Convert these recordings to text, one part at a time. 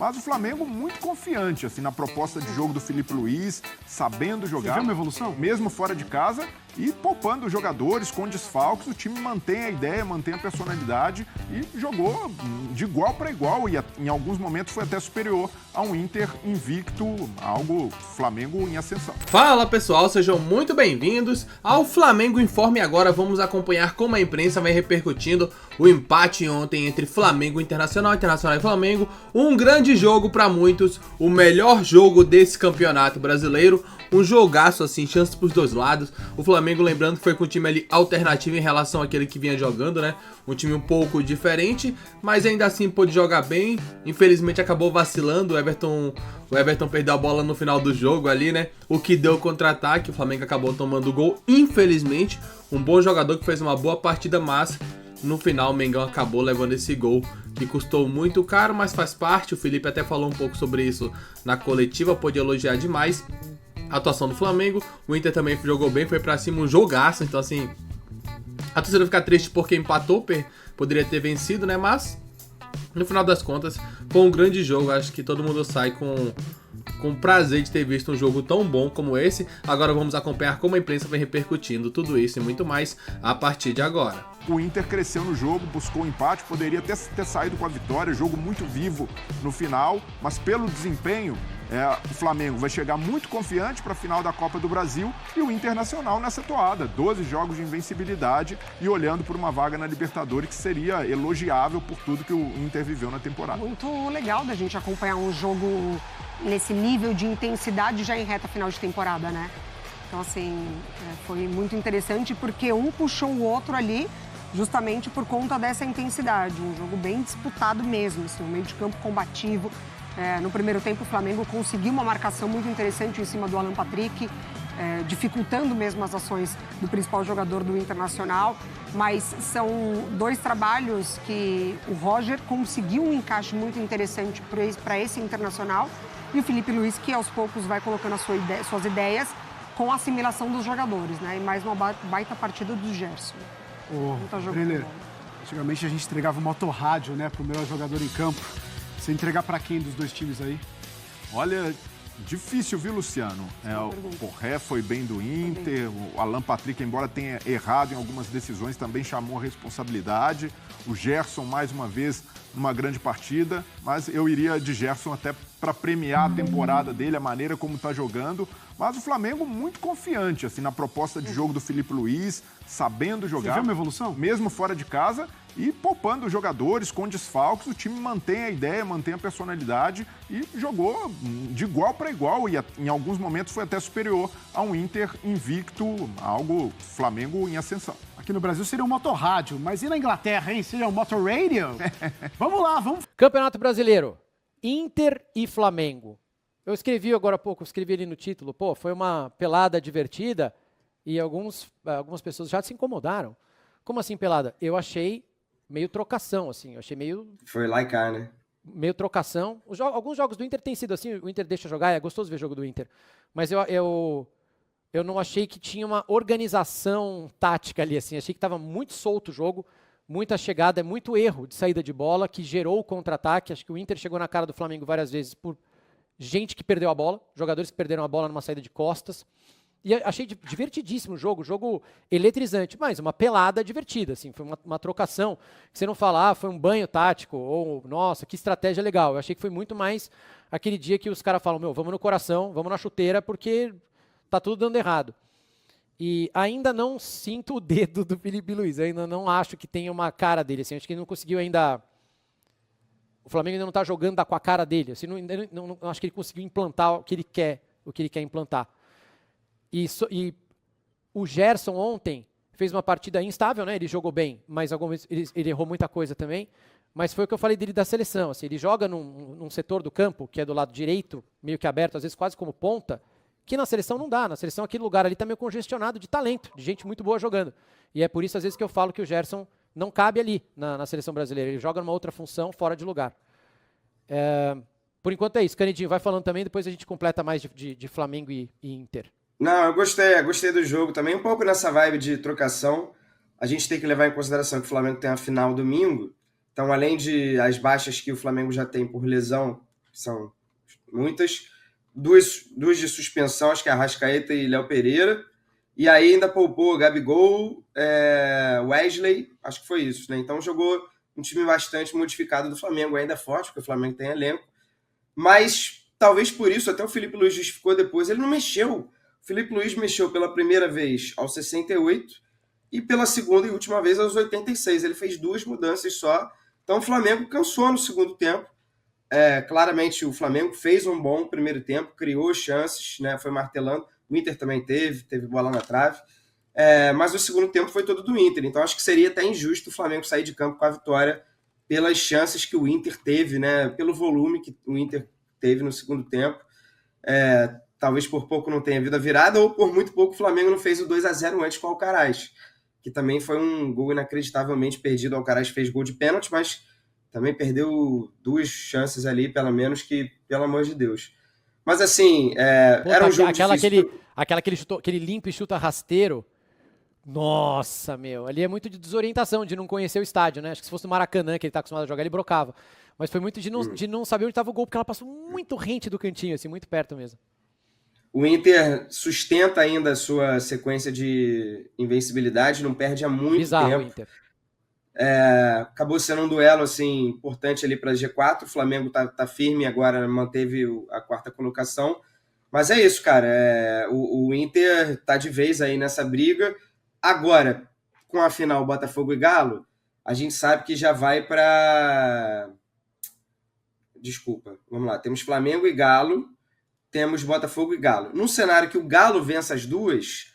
mas o Flamengo muito confiante assim na proposta de jogo do Felipe Luiz, sabendo jogar. Você viu uma evolução? Mesmo fora de casa e poupando os jogadores com desfalques, o time mantém a ideia, mantém a personalidade e jogou de igual para igual e em alguns momentos foi até superior a um Inter invicto, algo Flamengo em ascensão. Fala pessoal, sejam muito bem-vindos ao Flamengo Informe. Agora vamos acompanhar como a imprensa vai repercutindo o empate ontem entre Flamengo e Internacional e Flamengo. Um grande jogo para muitos, o melhor jogo desse campeonato brasileiro. Um jogaço assim, chances pros dois lados. O Flamengo, lembrando que foi com um time ali alternativo em relação àquele que vinha jogando, né? Um time um pouco diferente, mas ainda assim pôde jogar bem. Infelizmente acabou vacilando, o Everton perdeu a bola no final do jogo ali, né? O que deu contra-ataque, o Flamengo acabou tomando o gol, infelizmente. Um bom jogador que fez uma boa partida, mas no final o Mengão acabou levando esse gol que custou muito caro, mas faz parte. O Felipe até falou um pouco sobre isso na coletiva, pôde elogiar demais a atuação do Flamengo. O Inter também jogou bem, foi pra cima, um jogaço. Então assim, a torcida fica triste porque empatou, poderia ter vencido, né? Mas no final das contas foi um grande jogo. Acho que todo mundo sai com prazer de ter visto um jogo tão bom como esse. Agora vamos acompanhar como a imprensa vem repercutindo tudo isso e muito mais a partir de agora. O Inter cresceu no jogo, buscou o empate, poderia até ter saído com a vitória, jogo muito vivo no final, mas pelo desempenho, o Flamengo vai chegar muito confiante para a final da Copa do Brasil e o Internacional nessa toada, 12 jogos de invencibilidade e olhando por uma vaga na Libertadores que seria elogiável por tudo que o Inter viveu na temporada. Muito legal da gente acompanhar um jogo nesse nível de intensidade já em reta final de temporada, né? Então, assim, foi muito interessante porque um puxou o outro ali justamente por conta dessa intensidade. Um jogo bem disputado mesmo, assim, um meio de campo combativo. No primeiro tempo, o Flamengo conseguiu uma marcação muito interessante em cima do Alan Patrick, dificultando mesmo as ações do principal jogador do Internacional. Mas são dois trabalhos que o Roger conseguiu um encaixe muito interessante para esse Internacional e o Felipe Luiz, que aos poucos vai colocando suas ideias com a assimilação dos jogadores, né? E mais uma baita partida do Gerson. Brenner, antigamente a gente entregava o motorrádio, né, pro melhor jogador em campo. Você entregar para quem dos dois times aí? Olha, difícil, viu, Luciano? O Porré foi bem do Inter, o Alan Patrick, embora tenha errado em algumas decisões, também chamou a responsabilidade. O Gerson, mais uma vez, numa grande partida, mas eu iria de Gerson até para premiar a temporada dele, a maneira como está jogando. Mas o Flamengo muito confiante assim na proposta de jogo do Felipe Luiz, sabendo jogar. Você viu uma evolução? Mesmo fora de casa e poupando os jogadores com desfalques, o time mantém a ideia, mantém a personalidade e jogou de igual para igual e em alguns momentos foi até superior a um Inter invicto, algo Flamengo em ascensão. Aqui no Brasil seria um motorrádio, mas e na Inglaterra, hein? Seria um motor radio? Vamos lá, vamos. Campeonato Brasileiro, Inter e Flamengo. Eu escrevi agora há pouco, escrevi ali no título, foi uma pelada divertida e algumas pessoas já se incomodaram. Como assim pelada? Eu achei meio trocação, assim, eu achei meio... Foi lá e cá, né? Meio trocação. Alguns jogos do Inter têm sido assim, o Inter deixa jogar, é gostoso ver jogo do Inter. Mas eu não achei que tinha uma organização tática ali, assim, achei que estava muito solto o jogo, muita chegada, muito erro de saída de bola, que gerou o contra-ataque. Acho que o Inter chegou na cara do Flamengo várias vezes por gente que perdeu a bola, jogadores que perderam a bola numa saída de costas. E achei divertidíssimo o jogo eletrizante, mas uma pelada divertida, assim, foi uma trocação, que você não fala, foi um banho tático, ou, nossa, que estratégia legal. Eu achei que foi muito mais aquele dia que os caras falam, vamos no coração, vamos na chuteira, porque tá tudo dando errado. E ainda não sinto o dedo do Felipe Luiz, ainda não acho que tenha uma cara dele, assim, acho que ele não conseguiu ainda... O Flamengo ainda não está jogando com a cara dele, assim, não acho que ele conseguiu implantar o que ele quer implantar. E o Gerson ontem fez uma partida instável, né? Ele jogou bem, mas algumas vezes ele errou muita coisa também. Mas foi o que eu falei dele da seleção. Assim, ele joga num setor do campo, que é do lado direito, meio que aberto, às vezes quase como ponta, que na seleção não dá. Na seleção aquele lugar ali está meio congestionado de talento, de gente muito boa jogando. E é por isso, às vezes, que eu falo que o Gerson não cabe ali na seleção brasileira. Ele joga numa outra função, fora de lugar. Por enquanto é isso. Canidinho, vai falando também, depois a gente completa mais de Flamengo e Inter. Não, eu gostei do jogo também, um pouco nessa vibe de trocação. A gente tem que levar em consideração que o Flamengo tem a final domingo, então além de as baixas que o Flamengo já tem por lesão, são muitas. Duas de suspensão, acho que é Arrascaeta e Léo Pereira. E aí ainda poupou Gabigol, Wesley, acho que foi isso, né? Então jogou um time bastante modificado do Flamengo, ainda forte, porque o Flamengo tem elenco. Mas talvez por isso, até o Felipe Luiz justificou depois, ele não mexeu. O Felipe Luiz mexeu pela primeira vez aos 68 e pela segunda e última vez aos 86. Ele fez 2 mudanças só. Então o Flamengo cansou no segundo tempo. Claramente o Flamengo fez um bom primeiro tempo, criou chances, né? Foi martelando. O Inter também teve bola na trave. Mas o segundo tempo foi todo do Inter. Então acho que seria até injusto o Flamengo sair de campo com a vitória pelas chances que o Inter teve, né? Pelo volume que o Inter teve no segundo tempo. Talvez por pouco não tenha havido a virada, ou por muito pouco o Flamengo não fez o 2-0 antes com o Alcaraz, que também foi um gol inacreditavelmente perdido. O Alcaraz fez gol de pênalti, mas também perdeu 2 chances ali, pelo menos, que, pelo amor de Deus. Mas assim, era um jogo difícil. Aquela que ele chutou, que ele limpa e chuta rasteiro. Nossa, meu, ali é muito de desorientação, de não conhecer o estádio, né? Acho que se fosse no Maracanã, que ele tá acostumado a jogar, ele brocava. Mas foi muito de não saber onde estava o gol, porque ela passou muito rente do cantinho, assim, muito perto mesmo. O Inter sustenta ainda a sua sequência de invencibilidade, não perde há muito Bizarro tempo. o Inter. Acabou sendo um duelo assim, importante ali para G4. O Flamengo tá firme agora, manteve a 4ª colocação. Mas é isso, cara. O Inter tá de vez aí nessa briga. Agora, com a final Botafogo e Galo, a gente sabe que já vai para... Desculpa, vamos lá. Temos Flamengo e Galo, temos Botafogo e Galo. Num cenário que o Galo vença as 2,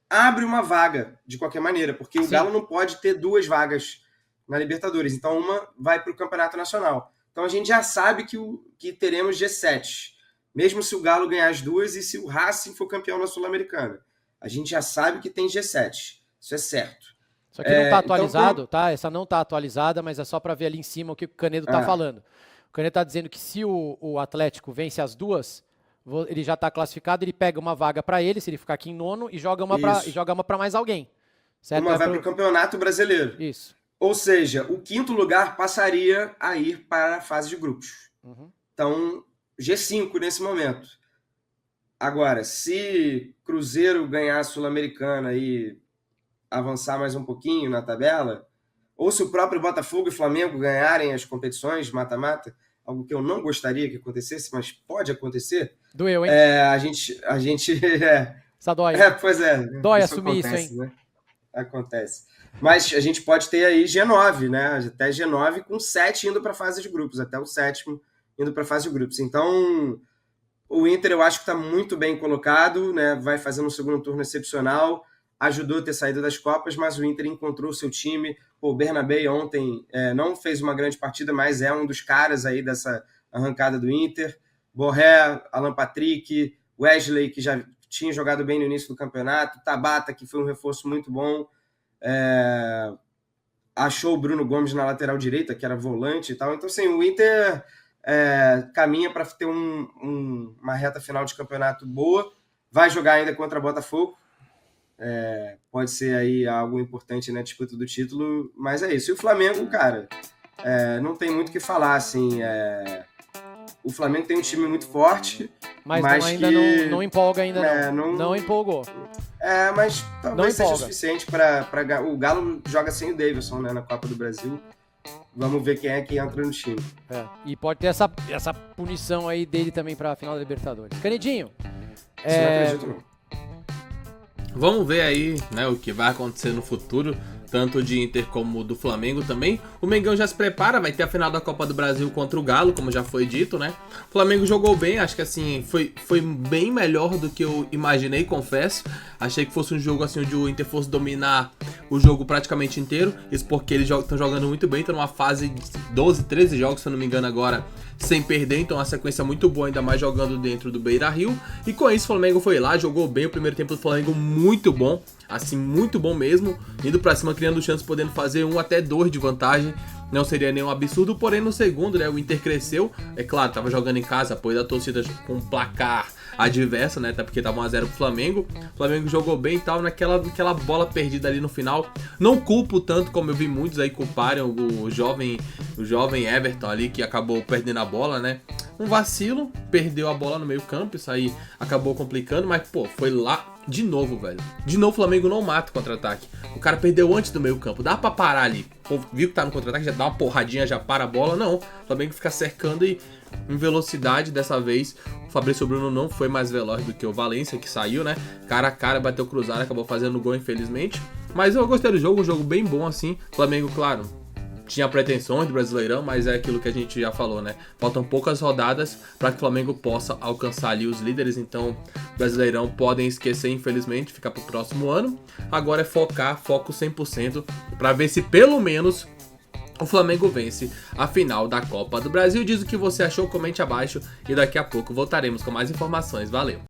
abre uma vaga, de qualquer maneira, porque o Galo não pode ter 2 vagas na Libertadores. Então, uma vai para o Campeonato Nacional. Então, a gente já sabe que teremos G7, mesmo se o Galo ganhar as 2 e se o Racing for campeão na Sul-Americana. A gente já sabe que tem G7. Isso é certo. Só que não está atualizado, tá? Essa não está atualizada, mas é só para ver ali em cima o que o Canedo está falando. O Canedo está dizendo que se o Atlético vence as 2, ele já está classificado, ele pega uma vaga para ele, se ele ficar aqui em 9º, e joga uma para mais alguém. Certo? Uma vai para o Campeonato Brasileiro. Isso. Ou seja, o 5º lugar passaria a ir para a fase de grupos. Então, G5 nesse momento. Agora, se Cruzeiro ganhar a Sul-Americana e avançar mais um pouquinho na tabela, ou se o próprio Botafogo e Flamengo ganharem as competições mata-mata, algo que eu não gostaria que acontecesse, mas pode acontecer. Doeu, hein? A gente Só dói. Pois é. Dói assumir isso, hein? Né? Acontece. Mas a gente pode ter aí G9, né? Até G9 com 7 indo para a fase de grupos, até o 7º indo para a fase de grupos. Então, o Inter eu acho que está muito bem colocado, né? Vai fazendo um segundo turno excepcional, ajudou a ter saído das Copas, mas o Inter encontrou o seu time. O Bernabé ontem não fez uma grande partida, mas é um dos caras aí dessa arrancada do Inter. Borré, Alan Patrick, Wesley, que já tinha jogado bem no início do campeonato, Tabata, que foi um reforço muito bom, achou o Bruno Gomes na lateral direita, que era volante e tal. Então, assim, o Inter caminha para ter uma reta final de campeonato boa, vai jogar ainda contra Botafogo, pode ser aí algo importante na disputa do título, mas é isso. E o Flamengo, cara, não tem muito o que falar, assim, o Flamengo tem um time muito forte, mas não empolga ainda, não empolgou. Mas talvez seja suficiente para o Galo joga sem o Davidson, né, na Copa do Brasil. Vamos ver quem é que entra no time. E pode ter essa punição aí dele também para a final da Libertadores. Canedinho. Isso não acredito, não. Vamos ver aí, né, o que vai acontecer no futuro, tanto de Inter como do Flamengo também. O Mengão já se prepara, vai ter a final da Copa do Brasil contra o Galo, como já foi dito, né? O Flamengo jogou bem, acho que assim, foi bem melhor do que eu imaginei, confesso. Achei que fosse um jogo assim, onde o Inter fosse dominar o jogo praticamente inteiro. Isso porque eles estão jogando muito bem, estão numa fase de 12, 13 jogos, se eu não me engano agora, sem perder, então uma sequência muito boa, ainda mais jogando dentro do Beira-Rio. E com isso o Flamengo foi lá, jogou bem, o primeiro tempo do Flamengo muito bom, assim, muito bom mesmo, indo pra cima, criando chances, podendo fazer 1 até 2 de vantagem, não seria nenhum absurdo. Porém no segundo, né, o Inter cresceu, é claro, tava jogando em casa, apoio da torcida com placar adversa, né, até porque tava 1 a 0 pro Flamengo. O Flamengo jogou bem e tal, naquela bola perdida ali no final. Não culpo tanto como eu vi muitos aí culparem o jovem Everton ali, que acabou perdendo a bola, né. um vacilo, perdeu a bola no meio campo, isso aí acabou complicando, mas, pô, foi lá de novo, velho. De novo o Flamengo não mata o contra-ataque. O cara perdeu antes do meio campo, dá pra parar ali. Pô, viu que tá no contra-ataque, já dá uma porradinha, já para a bola, não. O Flamengo fica cercando e em velocidade, dessa vez o Fabrício Bruno não foi mais veloz do que o Valência, que saiu, né? Cara a cara, bateu cruzado, acabou fazendo gol, infelizmente. Mas eu gostei do jogo, um jogo bem bom assim. O Flamengo, claro, tinha pretensões do Brasileirão, mas é aquilo que a gente já falou, né? Faltam poucas rodadas para que o Flamengo possa alcançar ali os líderes, então o Brasileirão podem esquecer, infelizmente, ficar pro próximo ano. Agora é foco 100% para ver se pelo menos o Flamengo vence a final da Copa do Brasil. Diz o que você achou, comente abaixo e daqui a pouco voltaremos com mais informações. Valeu!